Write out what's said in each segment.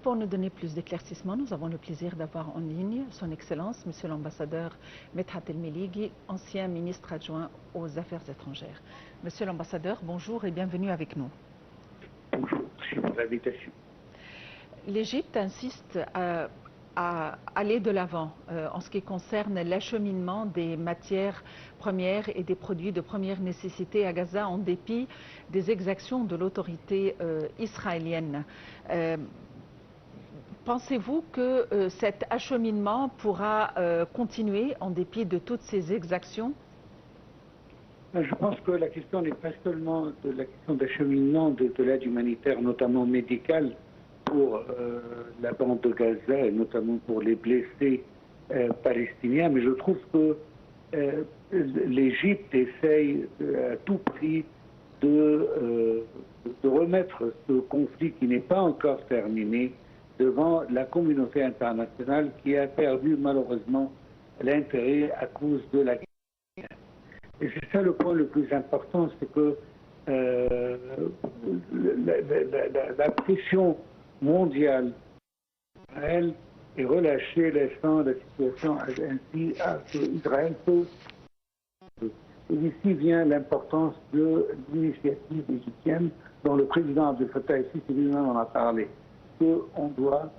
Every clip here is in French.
Pour nous donner plus d'éclaircissements, nous avons le plaisir d'avoir en ligne son Excellence, Monsieur l'ambassadeur Medhat El-Melighi, ancien ministre adjoint aux Affaires étrangères. Monsieur l'ambassadeur, bonjour et bienvenue avec nous. Bonjour, merci pour l'invitation. L'Égypte insiste à aller de l'avant en ce qui concerne l'acheminement des matières premières et des produits de première nécessité à Gaza en dépit des exactions de l'autorité israélienne. Pensez-vous que cet acheminement pourra continuer en dépit de toutes ces exactions? Je pense que la question n'est pas seulement de la question d'acheminement de l'aide humanitaire, notamment médicale, pour la bande de Gaza et notamment pour les blessés palestiniens, mais je trouve que l'Égypte essaye à tout prix de remettre ce conflit qui n'est pas encore terminé devant la communauté internationale qui a perdu malheureusement l'intérêt à cause de la guerre. Et c'est ça le point le plus important, c'est que la pression mondiale, elle, est relâchée, laissant la situation ainsi à Israël peut. Et ici vient l'importance de l'initiative égyptienne dont le président Abdel Fattah el-Sisi lui-même en a parlé. Qu'on doit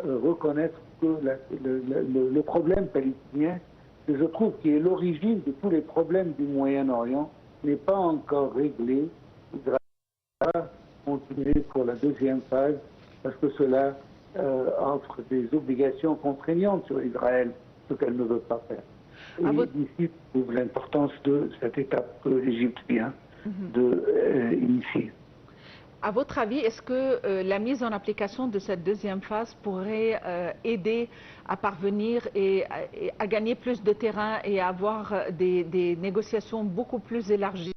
reconnaître que le problème palestinien, que je trouve qui est l'origine de tous les problèmes du Moyen-Orient, n'est pas encore réglé. Israël va continuer pour la deuxième phase parce que cela offre des obligations contraignantes sur Israël, ce qu'elle ne veut pas faire. Et ici, je trouve l'importance de cette étape que l'Égypte vient d'initier. À votre avis, est-ce que la mise en application de cette deuxième phase pourrait aider à parvenir et à gagner plus de terrain et à avoir des négociations beaucoup plus élargies?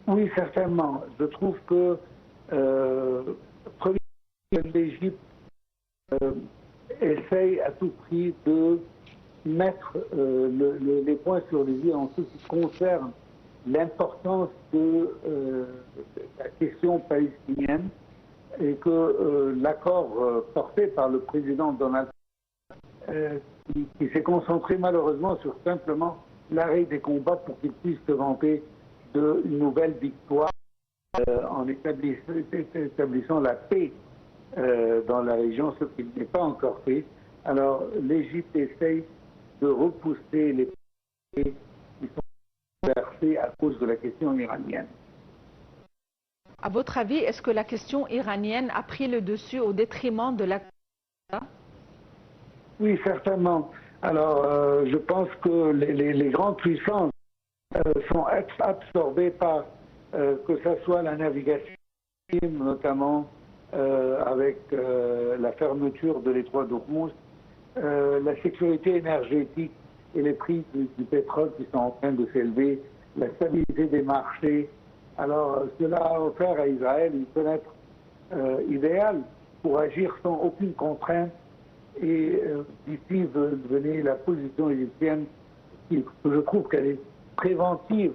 Oui, certainement. Je trouve que l'Égypte essaye à tout prix de mettre les points sur les i en ce qui concerne l'importance de la question palestinienne et que l'accord porté par le président Donald Trump, qui s'est concentré malheureusement sur simplement l'arrêt des combats pour qu'il puisse se vanter d'une nouvelle victoire en établissant la paix dans la région, ce qui n'est pas encore fait. Alors l'Égypte essaye de repousser les pays qui sont versés à cause de la question iranienne. À votre avis, est-ce que la question iranienne a pris le dessus au détriment de la... Oui, certainement. Alors, je pense que les grandes puissances sont absorbées par que ce soit la navigation, notamment avec la fermeture de l'étroit d'Ormuz, la sécurité énergétique et les prix du pétrole qui sont en train de s'élever, la stabilité des marchés. Alors, cela a offert à Israël une fenêtre idéale pour agir sans aucune contrainte. Et d'ici venait la position égyptienne, que je trouve qu'elle est préventive,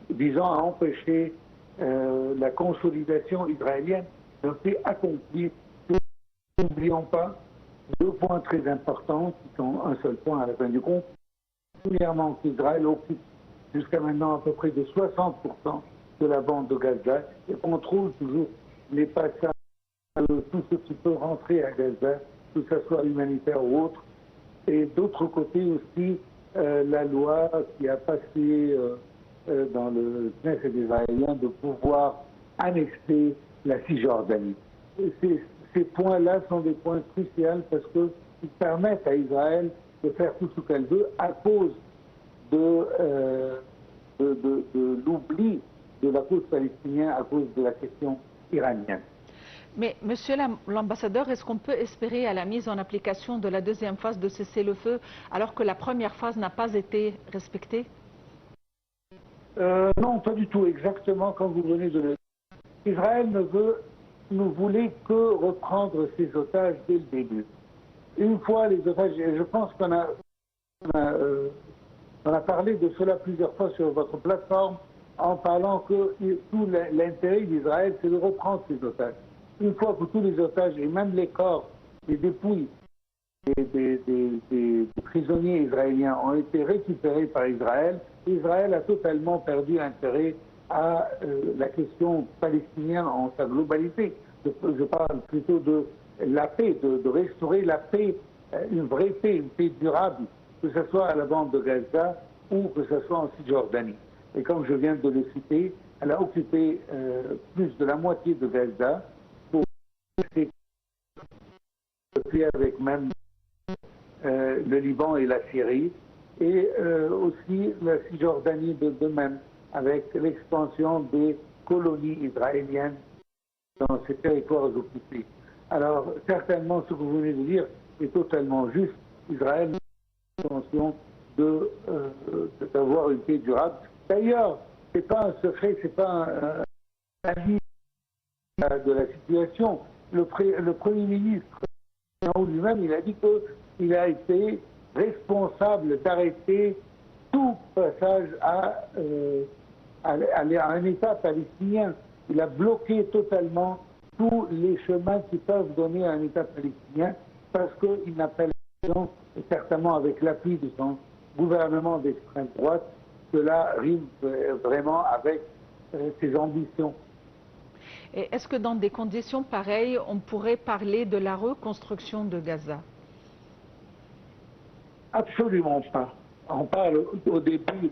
visant à empêcher la consolidation israélienne d'un fait accompli. N'oublions pas deux points très importants, qui sont un seul point à la fin du compte. Premièrement, qu'Israël occupe jusqu'à maintenant à peu près de 60% de la bande de Gaza et contrôle toujours les passages, tout ce qui peut rentrer à Gaza, que ce soit humanitaire ou autre. Et d'autre côté aussi, la loi qui a passé dans le Knesset israélien de pouvoir annexer la Cisjordanie. Ces points-là sont des points cruciaux parce qu'ils permettent à Israël de faire tout ce qu'elle veut à cause de l'oubli de la cause palestinienne à cause de la question iranienne. Mais, monsieur l'ambassadeur, est-ce qu'on peut espérer à la mise en application de la deuxième phase de cessez-le-feu alors que la première phase n'a pas été respectée? Non, pas du tout. Exactement comme vous venez de le dire. Israël ne voulait que reprendre ses otages dès le début. Une fois les otages, et je pense qu'on a parlé de cela plusieurs fois sur votre plateforme, en parlant que tout l'intérêt d'Israël, c'est de reprendre ses otages. une fois que tous les otages et même les corps, les dépouilles des prisonniers israéliens ont été récupérés par Israël, Israël a totalement perdu intérêt à la question palestinienne en sa globalité. Je parle plutôt de la paix, de restaurer la paix, une vraie paix, une paix durable, que ce soit à la bande de Gaza ou que ce soit en Cisjordanie. Et comme je viens de le citer, elle a occupé plus de la moitié de Gaza, depuis avec même le Liban et la Syrie, et aussi la Cisjordanie de même, avec l'expansion des colonies israéliennes dans ces territoires occupés. Alors, certainement, ce que vous venez de dire est totalement juste. Israël a l'intention d'avoir une paix durable. D'ailleurs, ce n'est pas un secret, ce n'est pas un avis de la situation. Le Premier ministre lui-même, il a dit qu'il a été responsable d'arrêter tout passage à un État palestinien. Il a bloqué totalement tous les chemins qui peuvent donner à un État palestinien parce qu'il n'a pas l'impression, et certainement avec l'appui de son gouvernement d'extrême droite, cela rime vraiment avec ses ambitions. Et est-ce que dans des conditions pareilles, on pourrait parler de la reconstruction de Gaza? Absolument pas. On parle au début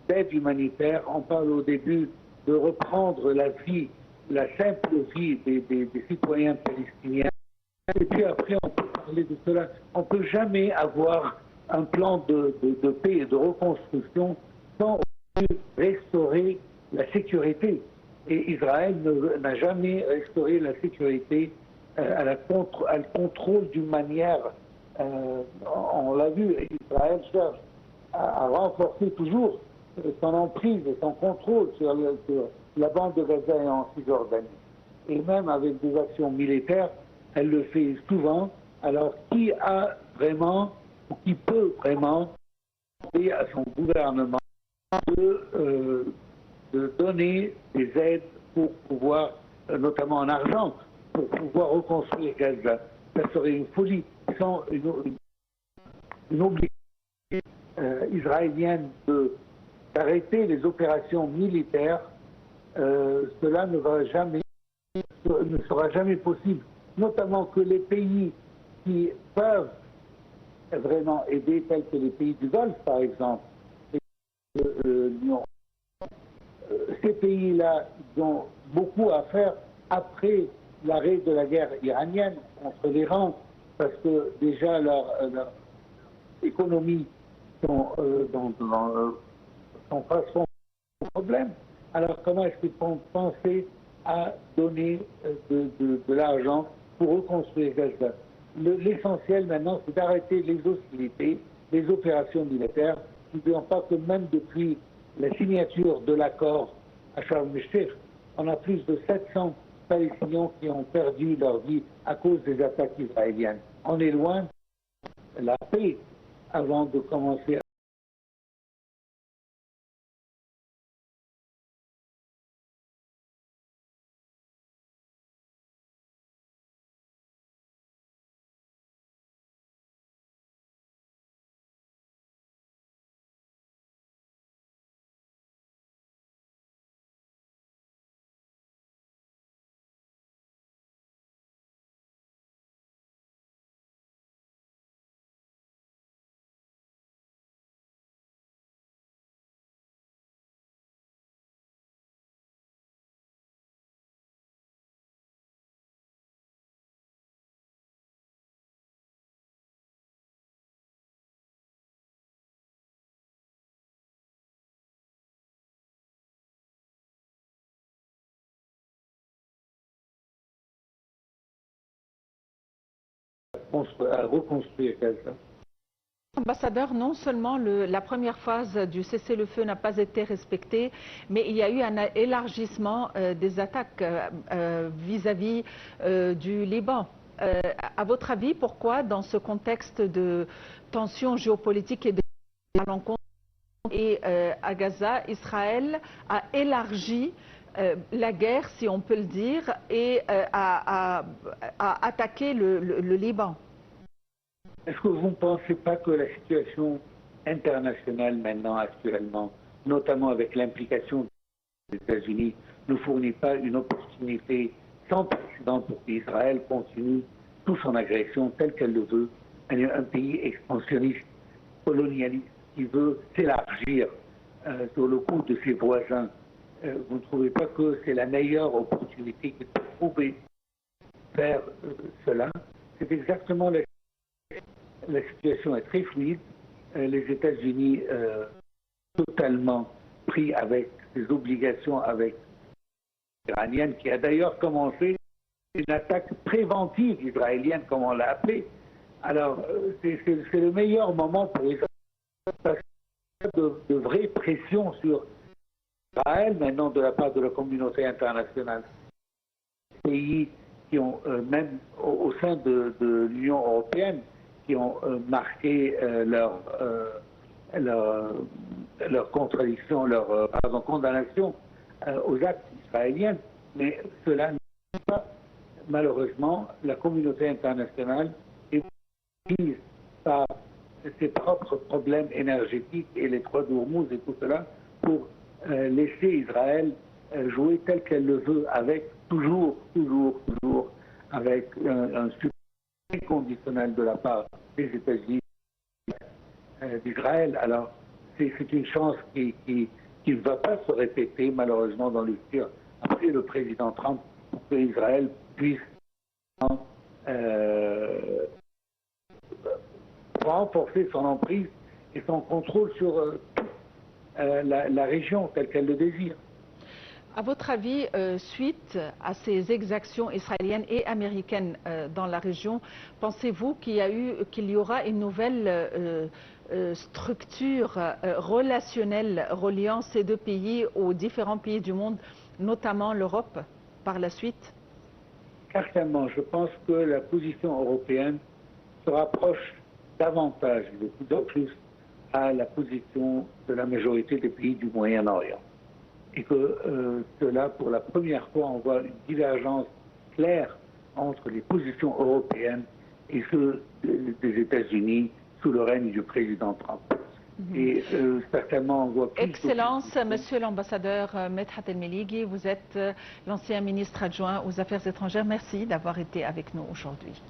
d'aide humanitaire, on parle au début de reprendre la vie, la simple vie des citoyens palestiniens. Et puis après, on peut parler de cela. On ne peut jamais avoir un plan de paix et de reconstruction sans restaurer la sécurité. Et Israël n'a jamais restauré la sécurité à le contrôle d'une manière, on l'a vu, Israël cherche à renforcer toujours son emprise et son contrôle sur la bande de Gaza et en Cisjordanie. Et même avec des actions militaires, elle le fait souvent. Alors qui a vraiment, ou qui peut vraiment, demander à son gouvernement de donner des aides pour pouvoir, notamment en argent, pour pouvoir reconstruire Gaza. Ça serait une folie, sans une obligation israélienne d'arrêter les opérations militaires. Cela ne sera jamais possible. Notamment que les pays qui peuvent vraiment aider, tels que les pays du Golfe, par exemple, ces pays-là ont beaucoup à faire après l'arrêt de la guerre iranienne contre l'Iran, parce que déjà leur économie sont face au problème. Alors comment est-ce qu'ils vont penser à donner de l'argent pour reconstruire Gaza? L'essentiel maintenant, c'est d'arrêter les hostilités, les opérations militaires. N'oublions pas que même depuis la signature de l'accord à Sharm el-Sheikh, on a plus de 700 Palestiniens qui ont perdu leur vie à cause des attaques israéliennes. On est loin de la paix avant de commencer. À reconstruire Gaza. Ambassadeur, non seulement la première phase du cessez-le-feu n'a pas été respectée, mais il y a eu un élargissement des attaques vis-à-vis du Liban. À votre avis, pourquoi, dans ce contexte de tensions géopolitiques et de à l'encontre et à Gaza, Israël a élargi la guerre, si on peut le dire, et à attaquer le Liban. Est-ce que vous ne pensez pas que la situation internationale maintenant, actuellement, notamment avec l'implication des États-Unis, ne fournit pas une opportunité sans précédent pour qu'Israël continue toute son agression telle qu'elle le veut, un pays expansionniste, colonialiste, qui veut s'élargir sur le coup de ses voisins? Vous ne trouvez pas que c'est la meilleure opportunité qu'il peut trouver faire cela? C'est exactement la situation est très fluide. Les États-Unis totalement pris avec des obligations avec l'Iranienne, qui a d'ailleurs commencé une attaque préventive israélienne, comme on l'a appelé. Alors, c'est le meilleur moment pour Israël, parce qu'il y a de vraies pressions sur Israël, maintenant, de la part de la communauté internationale. Les pays qui ont, même au sein de l'Union européenne, qui ont marqué leur contradiction, leur condamnation aux actes israéliens, mais cela n'est pas, malheureusement, la communauté internationale est prise par ses propres problèmes énergétiques et les trois d'Ormuz et tout cela pour laisser Israël jouer tel qu'elle le veut, avec toujours avec un soutien inconditionnel de la part des États-Unis d'Israël. Alors, c'est une chance qui ne va pas se répéter, malheureusement, dans le futur, après le président Trump, pour que Israël puisse renforcer son emprise et son contrôle sur la région telle qu'elle le désire. À votre avis, suite à ces exactions israéliennes et américaines dans la région, pensez-vous qu'il y aura une nouvelle structure relationnelle reliant ces deux pays aux différents pays du monde, notamment l'Europe, par la suite? Certainement, je pense que la position européenne se rapproche davantage, de plus en plus, à la position de la majorité des pays du Moyen-Orient. Et que cela, pour la première fois, on voit une divergence claire entre les positions européennes et ceux des États-Unis sous le règne du président Trump. Et certainement, on voit plus... Excellence, Monsieur l'ambassadeur Medhat El-Melighi, vous êtes l'ancien ministre adjoint aux Affaires étrangères. Merci d'avoir été avec nous aujourd'hui.